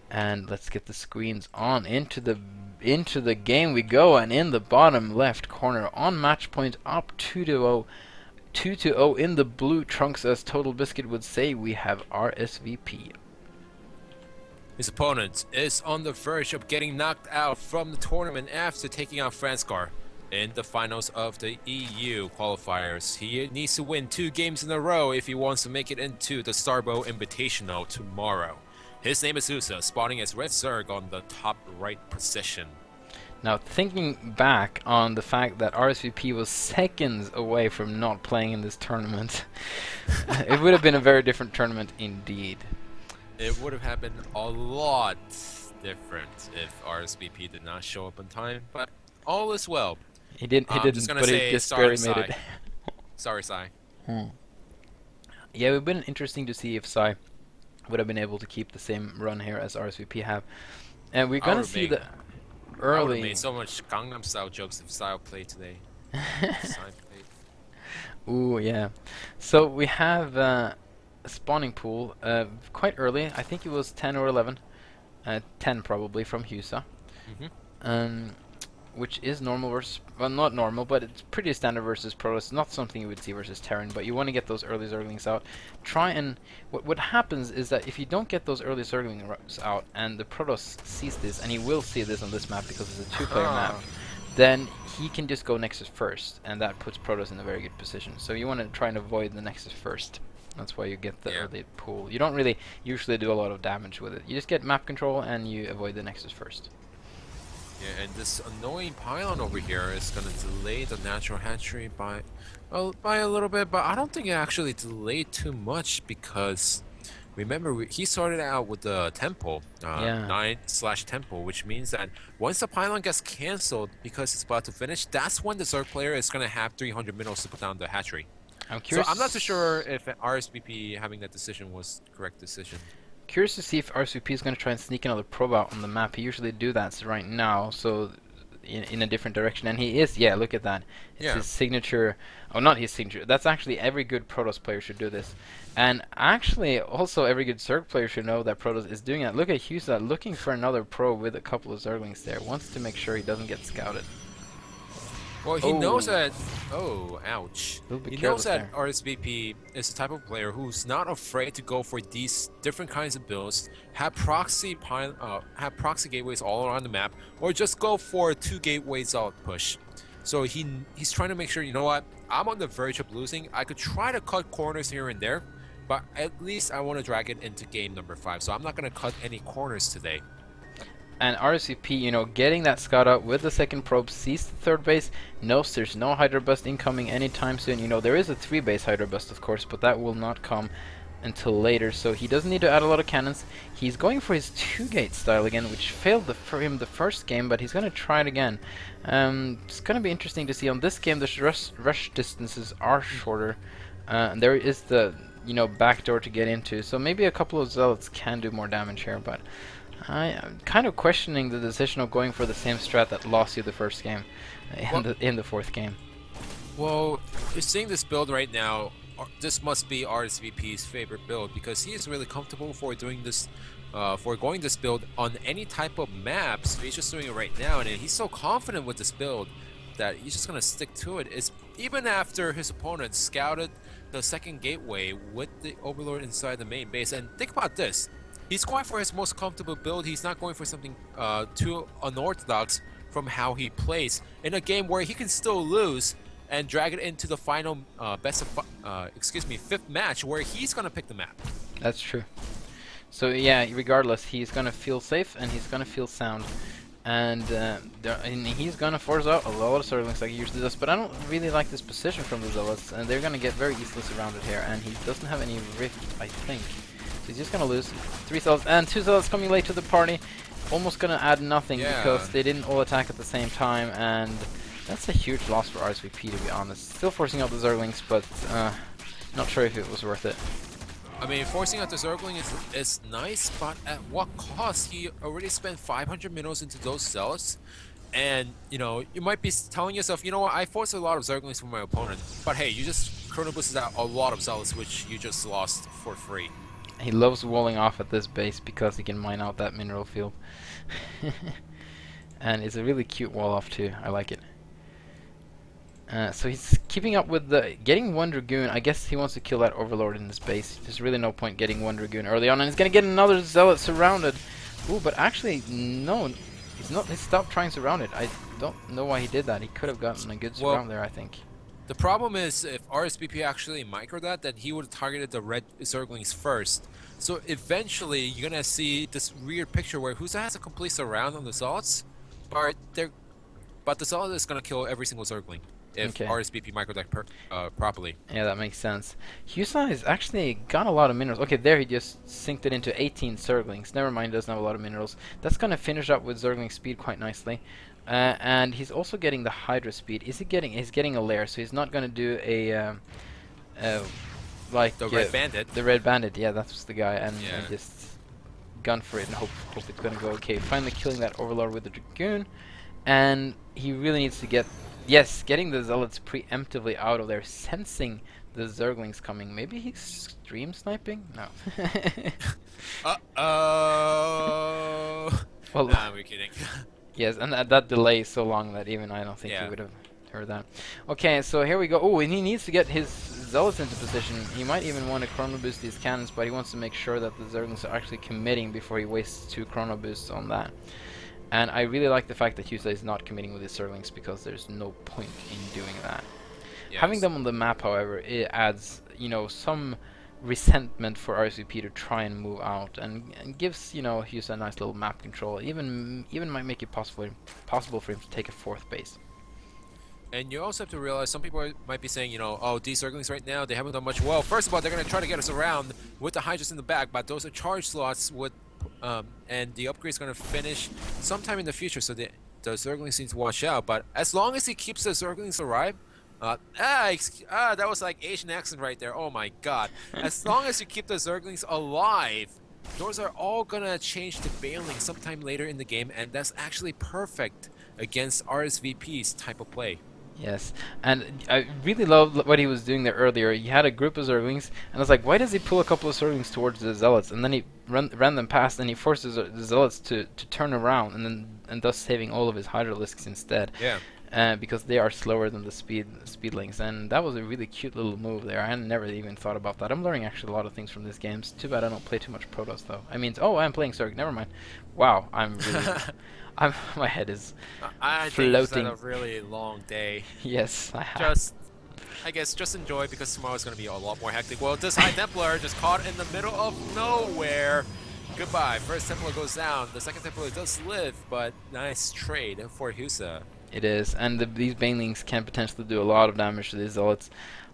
And let's get the screens on. Into the game we go, and in the bottom left corner on match point, up 2-0. 2-0 in the blue trunks, as Total Biscuit would say, we have RSVP. His opponent is on the verge of getting knocked out from the tournament after taking out Franskar in the finals of the EU qualifiers. He needs to win 2 games in a row if he wants to make it into the Starbow Invitational tomorrow. His name is Heusa, spawning as Red Zerg on the top right position. Now, thinking back on the fact that RSVP was seconds away from not playing in this tournament, it would have been a very different tournament indeed. It would have happened a lot different if RSVP did not show up on time, but all is well. He didn't, but he just barely made it. Sorry, Sai. Yeah, it would have been interesting to see if Sai would have been able to keep the same run here as RSVP have. And we're gonna see the early. I would have made so much Gangnam Style jokes if Sai played today. Ooh, yeah. So we have a spawning pool quite early. I think it was 10 or 11. 10 probably from Heusa. Which is normal versus, well, not normal, but it's pretty standard versus Protoss. Not something you would see versus Terran, but you want to get those early Zerglings out. Try and what happens is that if you don't get those early Zerglings out, and the Protoss sees this, and he will see this on this map because it's a 2-player map, then he can just go Nexus first, and that puts Protoss in a very good position. So you want to try and avoid the Nexus first. That's why you get the early pool. You don't really usually do a lot of damage with it. You just get map control and you avoid the Nexus first. Yeah, and this annoying pylon over here is going to delay the natural hatchery by a little bit, but I don't think it actually delayed too much because remember he started out with the temple, 9/temple, which means that once the pylon gets cancelled because it's about to finish, that's when the Zerg player is going to have 300 minutes to put down the hatchery. So I'm not too sure if RSVP having that decision was the correct decision. Curious to see if RSVP is going to try and sneak another probe out on the map. He usually do that right now, so in a different direction. And he is, yeah, look at that. It's his signature. Oh, not his signature. That's actually every good Protoss player should do this. And actually, also every good Zerg player should know that Protoss is doing that. Look at Heusa looking for another probe with a couple of Zerglings there. Wants to make sure he doesn't get scouted. Well, he knows that. Oh, ouch! He knows that RSVP is the type of player who's not afraid to go for these different kinds of builds, have proxy gateways all around the map, or just go for 2 gateways out push. So he's trying to make sure, you know what? I'm on the verge of losing. I could try to cut corners here and there, but at least I want to drag it into game number 5. So I'm not going to cut any corners today. And RSVP, you know, getting that scout out with the second probe, sees the 3rd base, knows there's no Hydra Bust incoming anytime soon. You know, there is a 3-base Hydra Bust, of course, but that will not come until later, so he doesn't need to add a lot of cannons. He's going for his 2-gate style again, which failed for him the first game, but he's going to try it again. It's going to be interesting to see. On this game, the rush distances are shorter, and there is the, you know, backdoor to get into, so maybe a couple of Zealots can do more damage here, but I'm kind of questioning the decision of going for the same strat that lost you the first game in the 4th game. Well, you're seeing this build right now. This must be RSVP's favorite build because he is really comfortable for doing this, for going this build on any type of map. So he's just doing it right now, and he's so confident with this build that he's just gonna stick to it. It's even after his opponent scouted the 2nd gateway with the Overlord inside the main base. And think about this. He's going for his most comfortable build. He's not going for something too unorthodox from how he plays in a game where he can still lose and drag it into the final fifth match where he's gonna pick the map. That's true. So yeah, regardless, he's gonna feel safe and he's gonna feel sound, and he's gonna force out a lot of Zerglings like he usually does. But I don't really like this position from the Zealots, and they're gonna get very easily surrounded here. And he doesn't have any rift, I think. So he's just gonna lose 3 Zealots and 2 Zealots coming late to the party. Almost gonna add nothing because they didn't all attack at the same time, and that's a huge loss for RSVP, to be honest. Still forcing out the Zerglings, but not sure if it was worth it. I mean, forcing out the Zergling is nice, but at what cost? He already spent 500 minutes into those Zealots, and you know, you might be telling yourself, you know what, I forced a lot of Zerglings from my opponent, but hey, you just Chrono boosted out a lot of Zealots, which you just lost for free. He loves walling off at this base because he can mine out that mineral field. And it's a really cute wall off too. I like it. So he's keeping up with the getting one Dragoon. I guess he wants to kill that Overlord in this base. There's really no point getting one Dragoon early on, and he's gonna get another Zealot surrounded. Ooh, but actually no, he's not. He stopped trying surrounded. I don't know why he did that. He could have gotten a good surround there, I think. The problem is if rsvp actually microed that, then he would have targeted the red Zerglings first. So eventually you're gonna see this weird picture where Heusa has a complete surround on the Zealots, but the Zealot is gonna kill every single Zergling if rsvp micro deck properly. Yeah, that makes sense. Heusa has actually got a lot of minerals. Okay, there he just synced it into 18 Zerglings. Never mind, doesn't have a lot of minerals. That's gonna finish up with Zergling speed quite nicely. And he's also getting the Hydra speed. He's getting a lair, so he's not gonna do a like the Red Bandit. The Red Bandit, yeah, that's the guy, and just gun for it and hope it's gonna go okay. Finally killing that Overlord with the Dragoon, and he really needs to get getting the Zealots preemptively out of there, sensing the Zerglings coming. Maybe he's stream sniping? No. Well, nah, we're kidding. Yes, and that delay is so long that even I don't think he would have heard that. Okay, so here we go. Oh, and he needs to get his Zealots into position. He might even want to chrono boost these cannons, but he wants to make sure that the Zerglings are actually committing before he wastes 2 chrono boosts on that. And I really like the fact that Heusa is not committing with his Zerglings, because there's no point in doing that. Yes. Having them on the map, however, it adds, you know, some resentment for rsvp to try and move out, and gives, you know, Heusa a nice little map control. Even might make it possible for him to take a 4th base. And you also have to realize, some people might be saying, you know, oh, these Zerglings right now, they haven't done much. Well, first of all, they're going to try to get us around with the Hydras in the back, but those are charge slots with, and the upgrade is going to finish sometime in the future, so the Zerglings need to watch out. But as long as he keeps the Zerglings alive, that was like Asian accent right there. Oh my god. As long as you keep the Zerglings alive, those are all gonna change to Bailing sometime later in the game, and that's actually perfect against rsvp's type of play. Yes, and I really loved what he was doing there earlier. He had a group of Zerglings, and I was like, why does he pull a couple of Zerglings towards the Zealots? And then he ran them past, and he forces the Zealots to turn around, and thus saving all of his Hydralisks instead. Yeah. Because they are slower than the speedlings, and that was a really cute little move there. I had never even thought about that. I'm learning actually a lot of things from this game. It's too bad I don't play too much Protoss though. I mean, oh, I'm playing Zerg. Never mind. Wow, I'm really, my head is I floating. think it's been a really long day. Yes, I have. I guess just enjoy, because tomorrow's gonna be a lot more hectic. Well, this High Templar just caught in the middle of nowhere. Goodbye. First Templar goes down. The second Templar does live, but nice trade for Heusa. It is, and these Banelings can potentially do a lot of damage to these Zealots.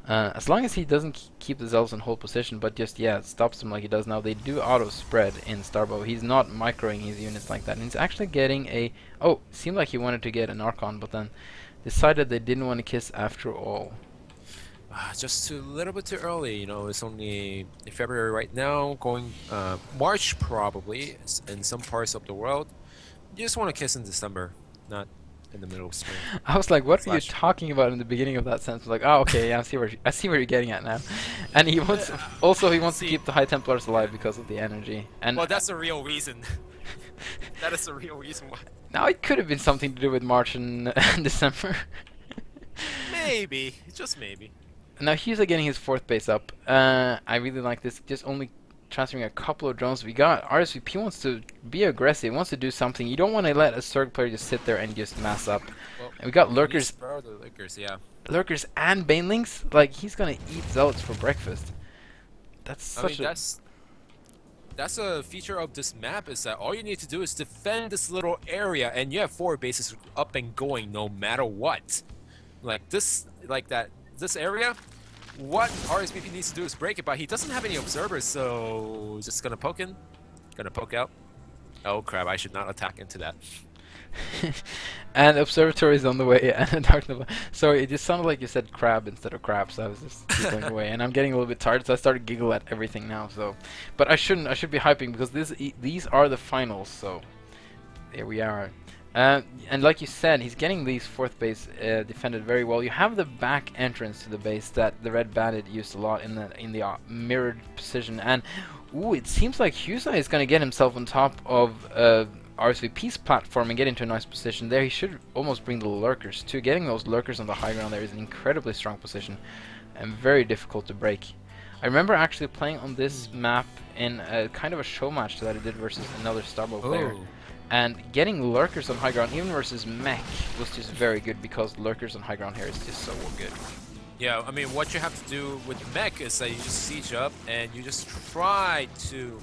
As long as he doesn't keep the Zealots in hold position, but just, stops them like he does now. They do auto-spread in Starbow. He's not microing his units like that. And he's actually getting a... Oh, seemed like he wanted to get an Archon, but then decided they didn't want to kiss after all. Just a little bit too early, you know. It's only February right now, going March probably, in some parts of the world. You just want to kiss in December, not in the middle of spring. I was like, what are you talking about in the beginning of that sentence? Like, oh, okay, yeah, I see where you're getting at now. And he wants he wants to keep the High Templars alive because of the energy. And well, that's the real reason. That is the real reason why. Now it could have been something to do with March and December. Maybe, just maybe. Now he's getting his 4th base up. I really like this. Just only transferring a couple of drones. We got rsvp wants to be aggressive, wants to do something. You don't want to let a Zerg player just sit there and just mass up. Well, and we got Lurkers. Lurkers and Banelings. Like, he's gonna eat Zealots for breakfast. That's that's a feature of this map, is that all you need to do is defend this little area, and you have 4 bases up and going no matter what. This area, what rsvp needs to do is break it, but he doesn't have any observers, so just gonna poke in, gonna poke out. Oh crap, I should not attack into that. And observatory is on the way, and a dark nova. Sorry, it just sounded like you said crab instead of crap, so I was just giggling away. And I'm getting a little bit tired, so I started giggling at everything now. So, but I shouldn't. I should be hyping, because these are the finals. So there we are. And like you said, he's getting these 4th base defended very well. You have the back entrance to the base that the Red Bandit used a lot in the mirrored position. And Ooh, it seems like Heusa is going to get himself on top of RSVP's platform and get into a nice position there. He should almost bring the lurkers too. Getting those lurkers on the high ground there is an incredibly strong position and very difficult to break. I remember actually playing on this map in a kind of a show match that I did versus another Starbow player. And getting lurkers on high ground, even versus mech, was just very good because lurkers on high ground here is just so good. Yeah, I mean, what you have to do with mech is that you just siege up and you just try to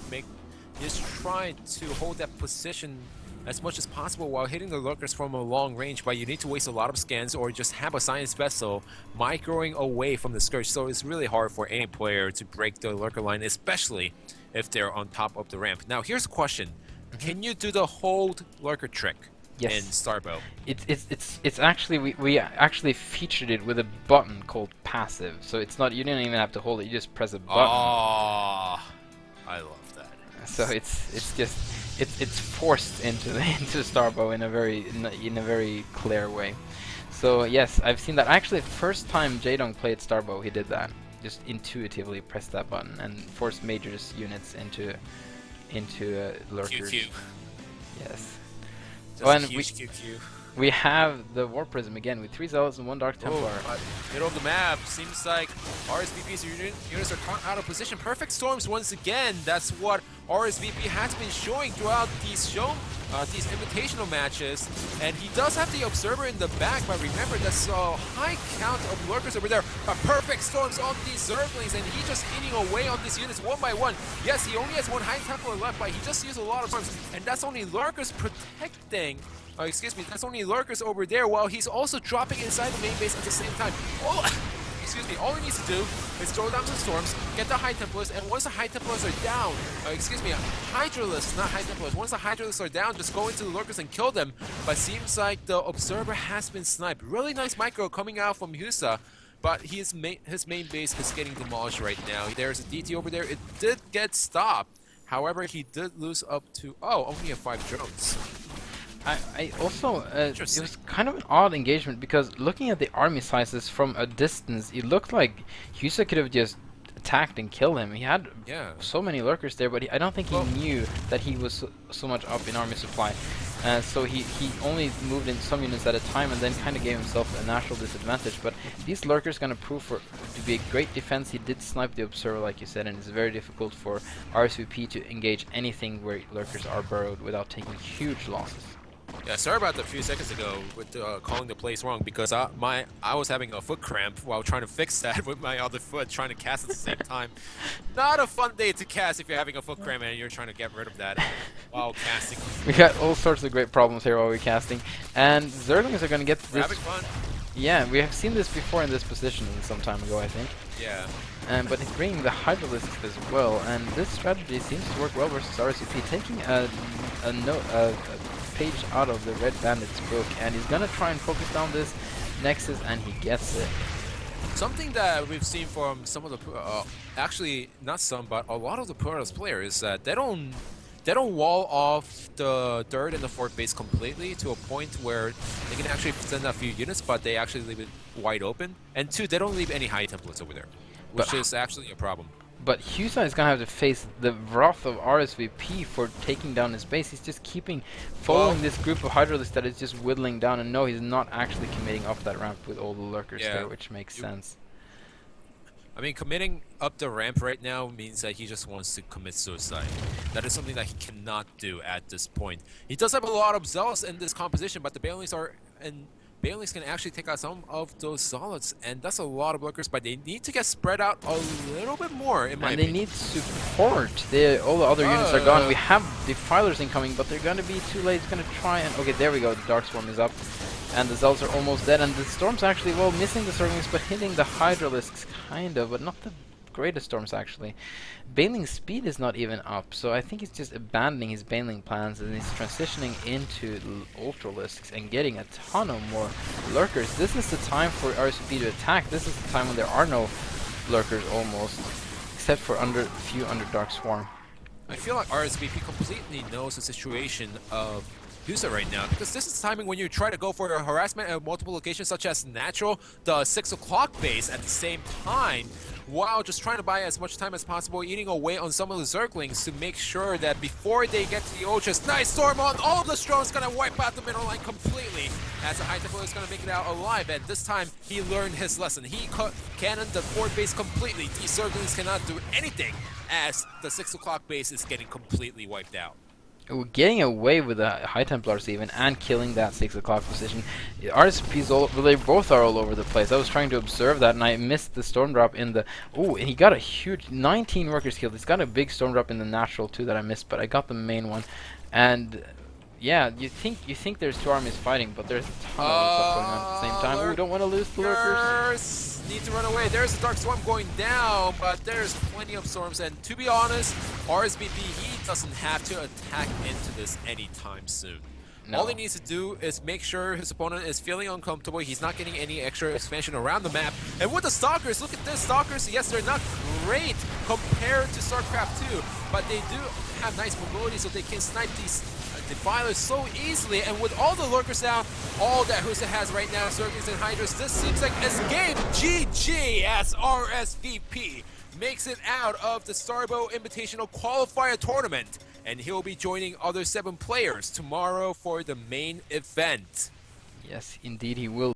hold that position as much as possible while hitting the lurkers from a long range, but you need to waste a lot of scans or just have a science vessel microing away from the Scourge, so it's really hard for any player to break the lurker line, especially if they're on top of the ramp. Now, here's a question. Can you do the hold lurker trick in Starbow? It's actually we actually featured it with a button called passive, so it's not, you didn't even have to hold it, you just press a button. Oh, I love that. So it's forced into Starbow in a very clear way. So yes, I've seen that. Actually, first time Jaedong played Starbow, he did that. Just intuitively pressed that button and forced majors units into lurkers. QQ. Yes. Just and huge QQ. we have the War Prism again with 3 Zealots and 1 Dark Templar. Middle of the map, seems like RSVP's units are caught out of position. Perfect storms once again. That's what RSVP has been showing throughout these invitational matches. And he does have the Observer in the back, but remember that's a high count of lurkers over there. Perfect storms on these Zerglings, and he just eating away on these units one by one. Yes, he only has 1 High Templar left, but he just used a lot of storms, and that's only lurkers protecting. Excuse me, that's only lurkers over there while he's also dropping inside the main base at the same time. Excuse me, all he needs to do is throw down some storms, get the High Templars, and once the High Templars are down, excuse me, Hydralisks, not High Templars, once the Hydralisks are down, just go into the lurkers and kill them. But seems like the Observer has been sniped. Really nice micro coming out from Heusa, but his main base is getting demolished right now. There's a DT over there. It did get stopped. However, he did lose up to, only a 5 drones. I also, it was kind of an odd engagement because looking at the army sizes from a distance, it looked like Heusa could have just attacked and killed him. He had so many lurkers there, but I don't think he knew that he was so much up in army supply. So he only moved in some units at a time and then kind of gave himself a natural disadvantage. But these lurkers going to prove to be a great defense. He did snipe the Observer, like you said, and it's very difficult for RSVP to engage anything where lurkers are burrowed without taking huge losses. Yeah, sorry about a few seconds ago with calling the plays wrong because I was having a foot cramp while trying to fix that with my other foot, trying to cast at the same time. Not a fun day to cast if you're having a foot cramp and you're trying to get rid of that while casting. We got all sorts of great problems here while we're casting, and Zerglings are going to get this. Having fun. Yeah, we have seen this before in this position some time ago, I think. Yeah. But it's bringing the Hydralisks as well, and this strategy seems to work well versus RSVP, taking a page out of the Red Bandit's book, and he's gonna try and focus down this Nexus, and he gets it. Something that we've seen from some of the, actually not some, but a lot of the Puros players is that they don't wall off the 3rd and the 4th base completely to a point where they can actually send a few units, but they actually leave it wide open. And 2, they don't leave any High Templates over there, which is actually a problem. But Heusa is going to have to face the wrath of RSVP for taking down his base. He's just following this group of Hydralisks that is just whittling down, and no, he's not actually committing up that ramp with all the lurkers there, which makes sense. I mean, committing up the ramp right now means that he just wants to commit suicide. That is something that he cannot do at this point. He does have a lot of zealots in this composition, but the Banelings can actually take out some of those solids, and that's a lot of lurkers, but they need to get spread out a little bit more, in my opinion. And they need support. All the other units are gone. We have Defilers incoming, but they're going to be too late. It's going to try and... Okay, there we go. The Dark Swarm is up, and the Zealots are almost dead, and the Storm's actually, well, missing the Zerglings, but hitting the Hydralisks, kind of, but not the greatest Storms, actually. Baneling's speed is not even up, so I think he's just abandoning his Baneling plans and he's transitioning into Ultralisks and getting a ton of more lurkers. This is the time for RSVP to attack. This is the time when there are no lurkers almost, except for a few under Dark Swarm. I feel like RSVP completely knows the situation of Heusa right now, because this is the timing when you try to go for a harassment at multiple locations, such as Natural, the 6 o'clock base at the same time, while just trying to buy as much time as possible, eating away on some of the Zerglings to make sure that before they get to the Ultras, nice storm on all of the Strong's gonna wipe out the middle line completely, as the High Templar is gonna make it out alive, and this time he learned his lesson. He cannoned the 4th base completely. These Zerglings cannot do anything, as the 6 o'clock base is getting completely wiped out. Getting away with the High Templars even, and killing that 6 o'clock position. RSVP's all, well, they both are all over the place. I was trying to observe that, and I missed the storm drop in the... Oh, and he got a huge 19 workers killed. He's got a big storm drop in the natural too that I missed, but I got the main one. And yeah, you think there's 2 armies fighting, but there's a ton of stuff going on at the same time. We don't want to lose the lurkers. Need to run away. There's a Dark Storm going down, but there's plenty of storms, and to be honest, RSVP, he doesn't have to attack into this anytime soon. No. All he needs to do is make sure his opponent is feeling uncomfortable, he's not getting any extra expansion around the map. And with the Stalkers, look at this, Stalkers, yes, they're not great compared to StarCraft 2, but they do have nice mobility, so they can snipe these Defilers so easily, and with all the lurkers down, all that Heusa has right now, Zerglings and Hydras, this seems like a game GG as RSVP makes it out of the Starbow Invitational Qualifier tournament, and he'll be joining other 7 players tomorrow for the main event. Yes, indeed he will.